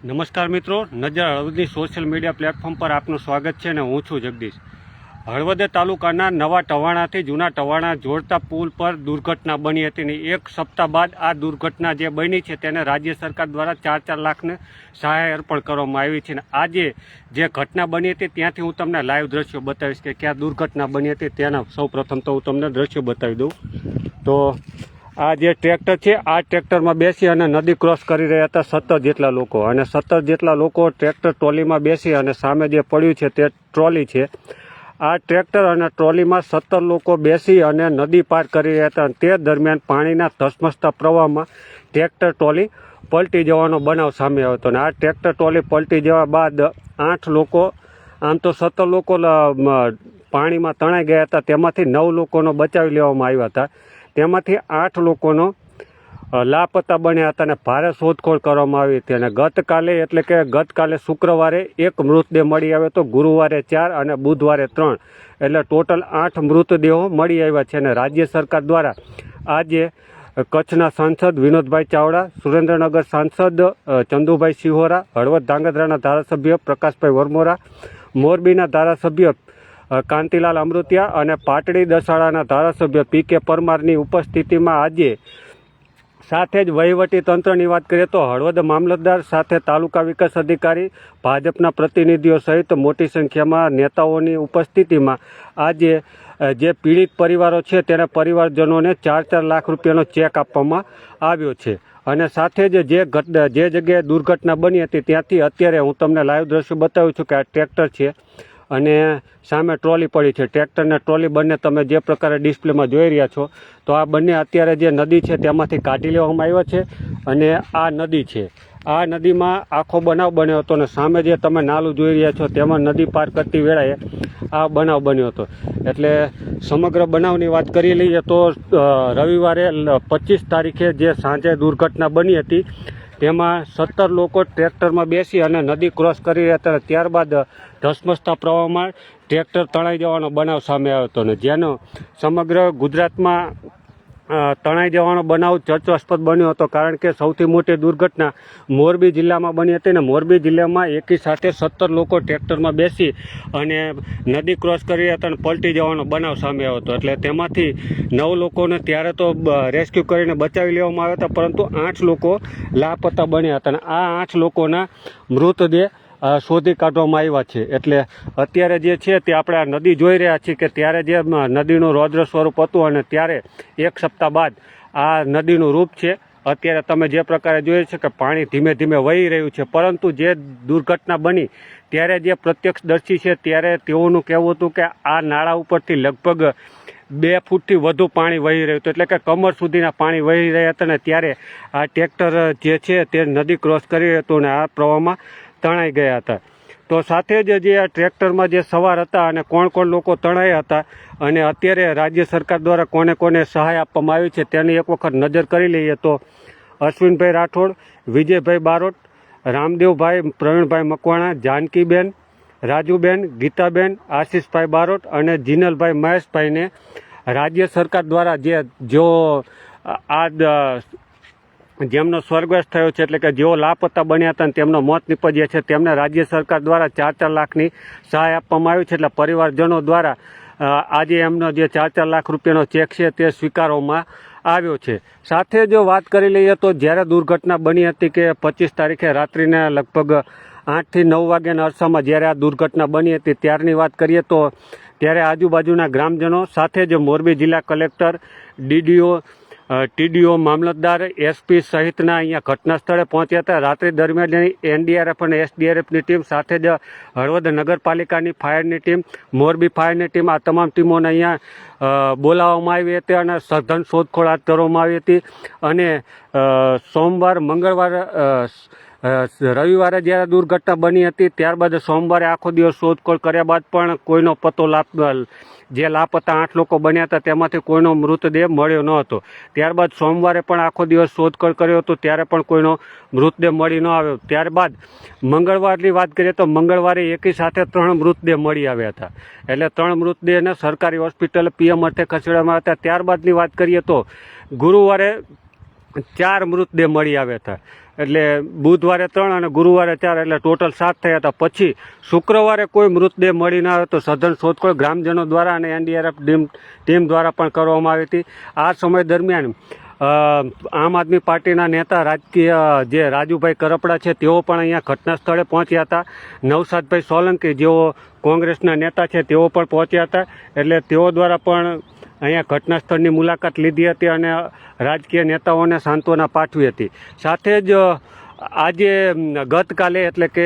નમસ્કાર મિત્રો, નજર હળવદની સોશિયલ મીડિયા પ્લેટફોર્મ પર આપનું સ્વાગત છે અને હું છું જગદીશ. હળવદ તાલુકાના નવા ટવાણાથી જૂના ટવાણા જોડતા પુલ પર દુર્ઘટના બની હતી ને એક સપ્તાહ બાદ આ દુર્ઘટના જે બની છે તેને રાજ્ય સરકાર દ્વારા 4 લાખને સહાય અર્પણ કરવામાં આવી છે. અને આજે જે ઘટના બની હતી ત્યાંથી હું તમને લાઈવ દ્રશ્યો બતાવીશ કે ક્યાં દુર્ઘટના બની હતી. તેના સૌ પ્રથમ તો હું તમને દ્રશ્યો બતાવી દઉં. તો આ જે ટ્રેક્ટર છે, આ ટ્રેક્ટરમાં બેસી અને નદી ક્રોસ કરી રહ્યા હતા 17 જેટલા લોકો, અને 17 જેટલા લોકો ટ્રેક્ટર ટ્રોલીમાં બેસી અને સામે જે પડ્યું છે તે ટ્રોલી છે. આ ટ્રેક્ટર અને ટ્રોલીમાં 17 લોકો બેસી અને નદી પાર કરી રહ્યા હતા. તે દરમિયાન પાણીના ધસમસતા પ્રવાહમાં ટ્રેક્ટર ટ્રોલી પલટી જવાનો બનાવ સામે આવ્યો હતો. અને આ ટ્રેક્ટર ટ્રોલી પલટી જવા બાદ 8 લોકો, આમ તો 17 લોકો પાણીમાં તણાઈ ગયા હતા, તેમાંથી 9 લોકોનો બચાવી લેવામાં આવ્યા હતા. તેમાંથી 8 લોકોનો લાપતા બન્યા હતા અને ભારે શોધખોળ કરવામાં આવી હતી. અને ગતકાલે શુક્રવારે 1 મૃતદેહ મળી આવ્યો હતો, ગુરુવારે 4 અને બુધવારે 3, એટલે ટોટલ 8 મૃતદેહો મળી આવ્યા છે. અને રાજ્ય સરકાર દ્વારા આજે કચ્છના સાંસદ વિનોદભાઈ ચાવડા, સુરેન્દ્રનગર સાંસદ ચંદુભાઈ સિહોરા, હળવદ ધાંગધ્રાના ધારાસભ્ય પ્રકાશભાઈ વરમોરા, મોરબીના ધારાસભ્ય કાંતિલાલ અમૃતિયા અને પાટડી દસાડાના ધારાસભ્ય પી.કે. પરમારની ઉપસ્થિતિમાં આજે સાથે જ વહીવટી તંત્રની વાત કરીએ તો હળવદ મામલતદાર સાથે તાલુકા વિકાસ અધિકારી, ભાજપના પ્રતિનિધિઓ સહિત મોટી સંખ્યામાં નેતાઓની ઉપસ્થિતિમાં આજે જે પીડિત પરિવારો છે તેના પરિવારજનોને 4 લાખ રૂપિયાનો ચેક આપવામાં આવ્યો છે. અને સાથે જ જે જગ્યાએ દુર્ઘટના બની હતી ત્યાંથી અત્યારે હું તમને લાઈવ દ્રશ્યો બતાવું છું કે આ ટ્રેક્ટર છે અને સામે ટ્રોલી પડી છે. ટ્રેક્ટર ને ટ્રોલી બંને તમે જે પ્રકારે ડિસ્પ્લેમાં જોઈ રહ્યા છો, તો આ બંને અત્યારે જે નદી છે તેમાંથી કાઢી લેવામાં આવ્યા છે. અને આ નદી છે, આ નદીમાં આખો બનાવ બન્યો હતો અને સામે જે તમે નાલું જોઈ રહ્યા છો તેમાં નદી પાર કરતી વેળાએ આ બનાવ બન્યો હતો. એટલે સમગ્ર બનાવની વાત કરી લઈએ તો રવિવારે 25 તારીખે જે સાંજે દુર્ઘટના બની હતી તેમાં 17 લોકો ટ્રેક્ટરમાં બેસી અને નદી ક્રોસ કરી રહ્યા હતા. ત્યારબાદ ધસમસતા પ્રવાહમાં ટ્રેક્ટર તણાઈ જવાનો બનાવ સામે આવ્યો હતો. અને જેનો સમગ્ર ગુજરાતમાં તણાઈ જવાનો બનાવ ચર્ચાસ્પદ બન્યો હતો, કારણ કે સૌથી મોટી દુર્ઘટના મોરબી જિલ્લામાં બની હતી. ને મોરબી જિલ્લામાં એકી સાથે 17 લોકો ટ્રેક્ટરમાં બેસી અને નદી ક્રોસ કરી રહ્યા હતા અને પલટી જવાનો બનાવ સામે આવ્યો હતો. એટલે તેમાંથી 9 લોકોને ત્યારે તો રેસ્ક્યુ કરીને બચાવી લેવામાં આવ્યા હતા, પરંતુ 8 લોકો લાપતા બન્યા હતા. અને આ 8 લોકોના મૃતદેહ શોધી કાઢવામાં આવ્યા છે. એટલે અત્યારે જે છે તે આપણે આ નદી જોઈ રહ્યા છીએ કે ત્યારે જે નદીનું રૌદ્ર સ્વરૂપ હતું અને ત્યારે 1 સપ્તાહ બાદ આ નદીનું રૂપ છે. અત્યારે તમે જે પ્રકારે જોઈએ છે કે પાણી ધીમે ધીમે વહી રહ્યું છે, પરંતુ જે દુર્ઘટના બની ત્યારે જે પ્રત્યક્ષદર્શી છે ત્યારે તેઓનું કહેવું હતું કે આ નાળા ઉપરથી લગભગ 2 ફૂટથી વધુ પાણી વહી રહ્યું હતું, એટલે કે કમર સુધીના પાણી વહી રહ્યા હતા. ને ત્યારે આ ટ્રેક્ટર જે છે તે નદી ક્રોસ કરી હતું અને આ પ્રવાહમાં તણાઈ ગયા હતા. તો સાથે જ જે આ ટ્રેક્ટરમાં જે સવાર હતા અને કોણ લોકો તણાયા હતા અને અત્યારે રાજ્ય સરકાર દ્વારા કોને સહાય આપવામાં આવી છે તેની એક વખત નજર કરી લઈએ તો અશ્વિનભાઈ રાઠોડ, વિજયભાઈ બારોટ, રામદેવભાઈ, પ્રવીણભાઈ મકવાણા, જાનકીબેન, રાજુબેન, ગીતાબેન, આશીષભાઈ બારોટ અને જીનલભાઈ મહેશભાઈને રાજ્ય સરકાર દ્વારા જેમનો સ્વર્ગવાસ થયો છે, એટલે કે જેઓ લાપતા બન્યા હતા અને તેમનો મોત નીપજ્યા છે, તેમને રાજ્ય સરકાર દ્વારા 4 લાખની સહાય આપવામાં આવી છે. એટલે પરિવારજનો દ્વારા આજે એમનો જે 4 લાખ રૂપિયાનો ચેક છે તે સ્વીકારવામાં આવ્યો છે. સાથે જો વાત કરી લઈએ તો જ્યારે દુર્ઘટના બની હતી કે 25 તારીખે રાત્રિના લગભગ 8 થી 9 વાગ્યાના અરસામાં જ્યારે આ દુર્ઘટના બની હતી ત્યારની વાત કરીએ તો ત્યારે આજુબાજુના ગ્રામજનો સાથે જ મોરબી જિલ્લા કલેક્ટર, ડીડીઓ, ટીડીઓ, મામલતદાર, એસપી સહિતના અહીંયા ઘટના સ્થળે પહોંચ્યા હતા. રાત્રિ દરમિયાન એનડીઆરએફ અને એસડીઆરએફની ટીમ સાથે જ હળવદ નગરપાલિકાની ફાયરની ટીમ, મોરબી ફાયરની ટીમ, આ તમામ ટીમોને અહીંયા બોલાવવામાં આવી હતી અને સઘન શોધખોળ હાથ ધરવામાં આવી હતી. અને રવિવારે જ્યારે દુર્ઘટના બની હતી ત્યારબાદ સોમવારે આખો દિવસ શોધખોળ કર્યા બાદ પણ કોઈનો પતો જે લાપતા 8 લોકો બન્યા હતા તેમાંથી કોઈનો મૃતદેહ મળ્યો ન હતો. ત્યારબાદ સોમવારે પણ આખો દિવસ શોધખોળ કર્યો હતો, ત્યારે પણ કોઈનો મૃતદેહ મળી ન આવ્યો. ત્યારબાદ મંગળવારની વાત કરીએ તો મંગળવારે એકી સાથે 3 મૃતદેહ મળી આવ્યા હતા. એટલે 3 મૃતદેહને સરકારી હોસ્પિટલ પીએમ અર્થે ખસેડવામાં આવ્યા હતા. ત્યારબાદની વાત કરીએ તો ગુરુવારે 4 મૃતદેહ મળી આવ્યા હતા. એટલે બુધવારે 3 અને ગુરુવારે 4 એટલે ટોટલ 7 થયા હતા. પછી શુક્રવારે કોઈ મૃતદેહ મળી ન આવ્યો તો સઘન શોધખોળ ગ્રામજનો દ્વારા અને NDRF ટીમ દ્વારા પણ કરવામાં આવી હતી. આ સમય દરમિયાન આમ આદમી પાર્ટીના નેતા રાજકીય જે રાજુભાઈ કરપડા છે તેઓ પણ અહીંયા ઘટના સ્થળે પહોંચ્યા હતા. નવસાદભાઈ સોલંકી જેઓ કોંગ્રેસના નેતા છે તેઓ પણ પહોંચ્યા હતા. એટલે તેઓ દ્વારા પણ અહીંયા ઘટના સ્થળની મુલાકાત લીધી હતી અને રાજકીય નેતાઓને સાંત્વના પાઠવી હતી. સાથે જ આજે ગતકાલે એટલે કે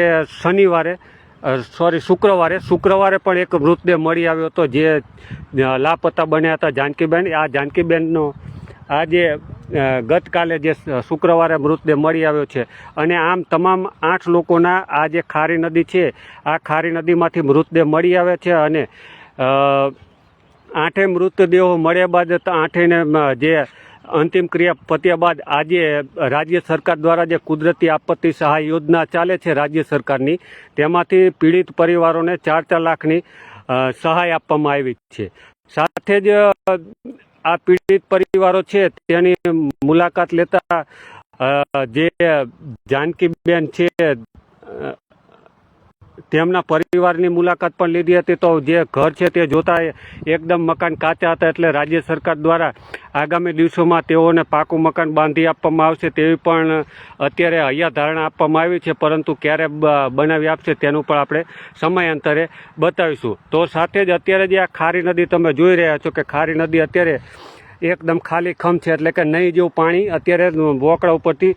શુક્રવારે પણ એક મૃતદેહ મળી આવ્યો હતો જે લાપતા બન્યા હતા, જાનકીબેન. આ જાનકીબેનનો આજે ગતકાલે જે શુક્રવારે મૃતદેહ મળી આવ્યો છે. અને આમ તમામ 8 લોકોના આ જે ખારી નદી છે આ ખારી નદીમાંથી મૃતદેહ મળી આવે છે. અને 8 મૃતદેહો મળ્યા બાદ 8ને જે અંતિમ ક્રિયા પત્યા બાદ આજે રાજ્ય સરકાર દ્વારા જે કુદરતી આપત્તિ સહાય યોજના ચાલે છે રાજ્ય સરકારની, તેમાંથી પીડિત પરિવારોને 4-4 લાખની સહાય આપવામાં આવી છે. સાથે જ આ પીડિત પરિવારો છે તેની મુલાકાત લેતા જે જાનકીબેન છે તેમના પરિવારની મુલાકાત પણ લીધી હતી. તો જે ઘર છે તે જોતા એકદમ મકાન કાચા હતા, એટલે રાજ્ય સરકાર દ્વારા આગામી દિવસોમાં તેઓને પાકું મકાન બાંધી આપવામાં આવશે તેવી પણ અત્યારે હૈયાધારણા આપવામાં આવી છે. પરંતુ ક્યારે બનાવી આપશે તેનું પણ આપણે સમયાંતરે બતાવીશું. તો સાથે જ અત્યારે જે આ ખારી નદી તમે જોઈ રહ્યા છો કે ખારી નદી અત્યારે એકદમ ખાલી ખમ છે, એટલે કે નહીં જેવું પાણી અત્યારે વોકડા ઉપરથી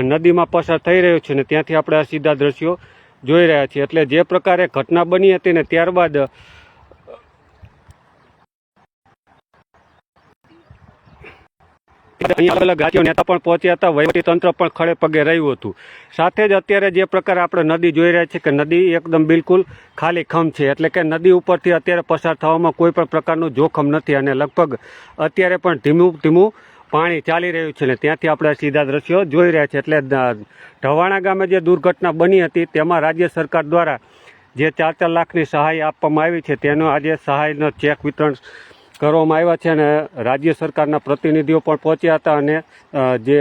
નદીમાં પસાર થઈ રહ્યું છે. ને ત્યાંથી આપણે આ સીધા દ્રશ્યો જોઈ રહ્યા છીએ. એટલે જે પ્રકારે ઘટના બની હતી ને ત્યારબાદ અહીંયા અલગ રાજ્યો નેતા પણ પહોંચ્યા હતા, વહીવટીતંત્ર પણ ખડે પગે રહ્યું હતું. સાથે જ અત્યારે જે પ્રકારે આપણે નદી જોઈ રહ્યા છીએ કે નદી એકદમ બિલકુલ ખાલી ખમ છે, એટલે કે નદી ઉપરથી અત્યારે પસાર થવામાં કોઈ પણ પ્રકારનું જોખમ નથી. અને લગભગ અત્યારે પણ ધીમું ધીમું પાણી ચાલી રહ્યું છે ને ત્યાંથી આપણે સીધા દ્રશ્યો જોઈ રહ્યા છીએ. એટલે ઢવાણા ગામે જે દુર્ઘટના બની હતી તેમાં રાજ્ય સરકાર દ્વારા જે 4-4 લાખની સહાય આપવામાં આવી છે તેનો આજે સહાયનો ચેક વિતરણ કરવામાં આવ્યા છે. અને રાજ્ય સરકારના પ્રતિનિધિઓ પણ પહોંચ્યા હતા અને જે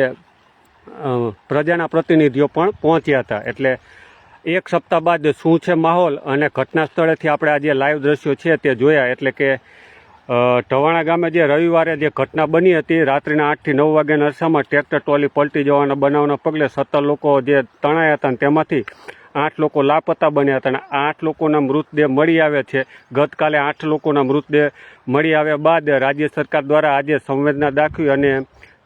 પ્રજાના પ્રતિનિધિઓ પણ પહોંચ્યા હતા. એટલે એક સપ્તાહ બાદ શું છે માહોલ અને ઘટના સ્થળેથી આપણે આજે લાઈવ દ્રશ્યો છે તે જોયા. એટલે કે ઢવાણા ગામે જે રવિવારે જે ઘટના બની હતી રાત્રિના 8 થી 9 વાગ્યાના અરસામાં ટ્રેક્ટર ટ્રોલી પલટી જવાના બનાવના પગલે 17 લોકો જે તણાયા હતા અને તેમાંથી 8 લોકો લાપતા બન્યા હતા. અને 8 લોકોના મૃતદેહ મળી આવ્યા છે. ગતકાલે 8 લોકોના મૃતદેહ મળી આવ્યા બાદ રાજ્ય સરકાર દ્વારા આજે સંવેદના દાખવી અને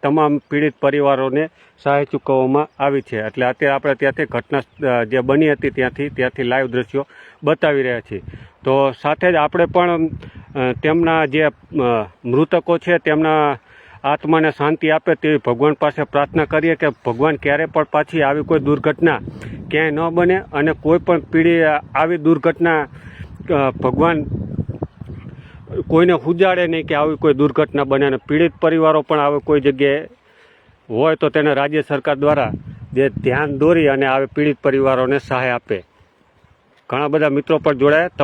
તમામ પીડિત પરિવારોને સહાય ચૂકવવામાં આવી છે. એટલે અત્યારે આપણે ત્યાંથી ઘટના જે બની હતી ત્યાંથી લાઈવ દ્રશ્યો બતાવી રહ્યા છીએ. તો સાથે જ આપણે પણ તેમના જે મૃતકો છે તેમના આત્માને શાંતિ આપે તેવી ભગવાન પાસે પ્રાર્થના કરીએ કે ભગવાન ક્યારે પણ પાછી આવી કોઈ દુર્ઘટના ક્યાંય ન બને અને કોઈ પણ પીડી આવી દુર્ઘટના ભગવાન કોઈને ઉજાડે નહીં કે આવી કોઈ દુર્ઘટના બને. અને પીડિત પરિવારો પણ આવી કોઈ જગ્યાએ હોય તો તેને રાજ્ય સરકાર દ્વારા જે ધ્યાન દોરી અને આવી પીડિત પરિવારોને સહાય આપે. ઘણા બધા મિત્રો પણ જોડાયા.